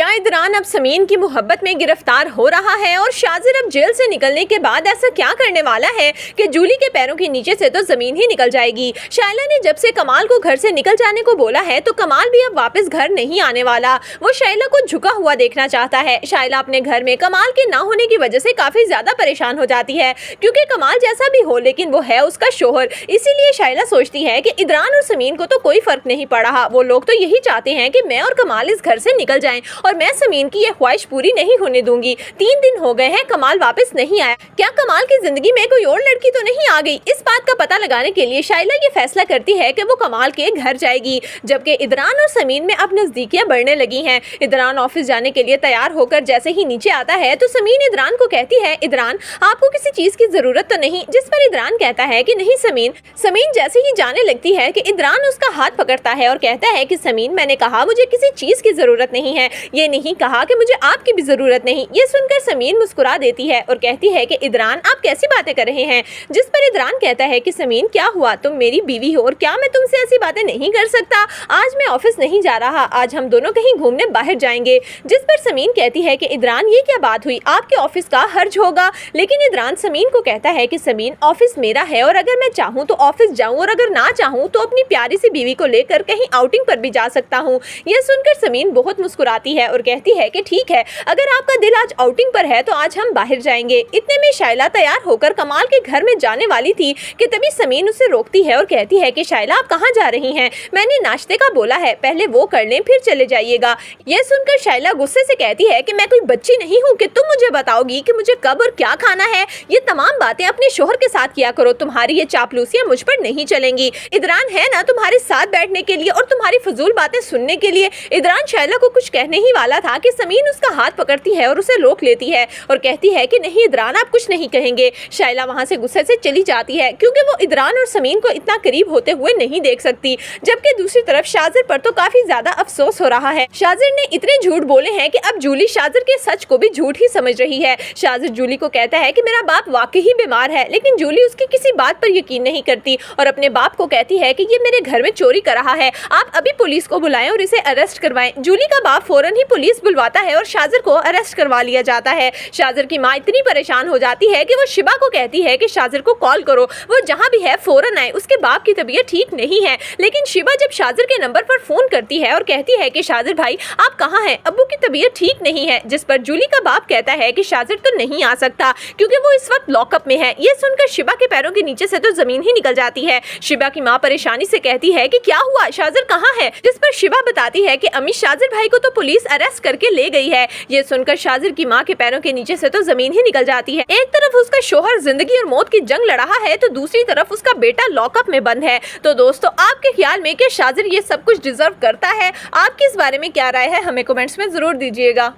क्या इदरान अब समीन की मोहब्बत में गिरफ्तार हो रहा है और शाजिर अब जेल से निकलने के बाद ऐसा क्या करने वाला है कि जूली के पैरों के नीचे से तो जमीन ही निकल जाएगी। शाइला ने जब से कमाल को घर से निकल जाने को बोला है तो कमाल भी अब वापस घर नहीं आने वाला। वो शाइला को झुका हुआ देखना चाहता है। शाइला अपने घर में कमाल के ना होने की वजह से काफी ज्यादा परेशान हो जाती है, क्योंकि कमाल जैसा भी हो लेकिन वो है उसका शोहर। इसीलिए शाइला सोचती है कि इदरान और समीन को तो कोई फर्क नहीं पड़ रहा। वो लोग तो यही चाहते हैं कि मैं और कमाल इस घर से निकल जाएं और मैं समीन की ये ख्वाहिश पूरी नहीं होने दूंगी। 3 दिन हो गए हैं, कमाल वापस नहीं आया। क्या कमाल की जिंदगी में कोई और लड़की तो नहीं आ गई? इस बात का पता लगाने के लिए शाइला ये फैसला करती है कि वो कमाल के घर जाएगी। जबकि इदरान और समीन में अब नजदीकियां बढ़ने लगी हैं। इदरान ऑफिस जाने के लिए तैयार होकर जैसे ही नीचे आता है तो समीन इदरान को कहती है, इदरान आपको किसी चीज की जरूरत तो नहीं? जिस पर इदरान कहता है कि नहीं समीन। समीन जैसे ही जाने लगती है कि इदरान उसका हाथ पकड़ता है और कहता है कि समीन, मैंने कहा मुझे किसी चीज की जरूरत नहीं है, ये नहीं कहा कि मुझे आपकी भी जरूरत नहीं। ये सुनकर समीन मुस्कुरा देती है और कहती है कि इदरान आप कैसी बातें कर रहे हैं? जिस पर इदरान कहता है कि समीन क्या हुआ, तुम मेरी बीवी हो और क्या मैं तुमसे ऐसी बातें नहीं कर सकता? आज मैं ऑफिस नहीं जा रहा, आज हम दोनों कहीं घूमने बाहर जाएंगे। जिस पर समीन कहती है कि इदरान ये क्या बात हुई, आपके ऑफिस का हर्ज होगा। लेकिन इदरान समीन को कहता है कि समीन ऑफिस मेरा है और अगर मैं चाहूँ तो ऑफिस जाऊँ और अगर ना चाहूँ तो अपनी प्यारी सी बीवी को लेकर कहीं आउटिंग पर भी जा सकता हूँ। यह सुनकर समीन बहुत मुस्कुराती है और कहती है कि ठीक है, अगर आपका दिल आज आउटिंग पर है तो आज हम बाहर जाएंगे। इतने में शाइला तैयार होकर कमाल के घर में जाने वाली थी कि तभी समीन उसे रोकती है और कहती है कि शाइला आप कहाँ जा रही हैं? मैंने नाश्ते का बोला है, पहले वो कर लें फिर चले जाइएगा। यह सुनकर शाइला गुस्से से कहती है कि मैं कोई बच्ची नहीं हूँ कि तुम मुझे बताओगी कि मुझे कब और क्या खाना है। ये तमाम बातें अपने शोहर के साथ किया करो, तुम्हारी ये चापलूसियां मुझ पर नहीं चलेंगी। इदरान है ना तुम्हारे साथ बैठने के लिए और तुम्हारी फजूल बातें सुनने के लिए। इदरान शाइला को कुछ कहने ही वाला था कि समीन उसका हाथ पकड़ती है और उसे रोक लेती है और कहती है कि नहीं इदरान आप कुछ नहीं कहेंगे। शाइला वहां से गुस्से से चली जाती है क्योंकि वो इदरान और समीन को इतना करीब होते हुए नहीं देख सकती। जबकि दूसरी तरफ शाजिर पर तो काफी ज्यादा अफसोस हो रहा है। शाजिर ने इतने झूठ बोले हैं कि अब जूली शाजिर के सच को भी झूठ ही समझ रही है। शाजिर जूली को कहता है कि मेरा बाप वाकई ही बीमार है, लेकिन जूली उसकी किसी बात पर यकीन नहीं करती और अपने बाप को कहती है कि ये मेरे घर में चोरी कर रहा है, आप अभी पुलिस को बुलाएं और इसे अरेस्ट करवाएं। जूली का बाप फौरन ही पुलिस बुलवाता है और शाजिर को अरेस्ट करवा लिया जाता है। शाजिर की माँ इतनी परेशान हो जाती है कि वो शिबा को कहती है कि शाजिर को कॉल करो, वो जहाँ भी है फौरन आए, उसके बाप की तबीयत ठीक नहीं है। लेकिन शिबा जब शाजिर के नंबर पर फोन करती है और कहती है कि शाजिर भाई आप कहाँ हैं, अब्बू की तबीयत ठीक नहीं है। जिस पर जूली का बाप कहता है कि शाजिर तो नहीं आ सकता क्योंकि वो इस वक्त लॉकअप में है। ये सुनकर शिबा के पैरों के नीचे से तो जमीन ही निकल जाती है। शिबा की माँ परेशानी से कहती है कि क्या हुआ, शाजिर कहाँ है? जिस पर शिबा बताती है कि अम्मी शाजिर भाई को तो पुलिस अरेस्ट करके ले गई है। ये सुनकर शाजिर की माँ के पैरों के नीचे से तो जमीन ही निकल जाती है। एक तरफ उसका शोहर जिंदगी और मौत की जंग लड़ रहा है तो दूसरी तरफ उसका बेटा लॉकअप में बंद है। तो दोस्तों आपके ख्याल में क्या शाजिर ये सब कुछ डिजर्व करता है? आपकी इस बारे में क्या राय है, हमें कमेंट्स में जरूर दीजिएगा।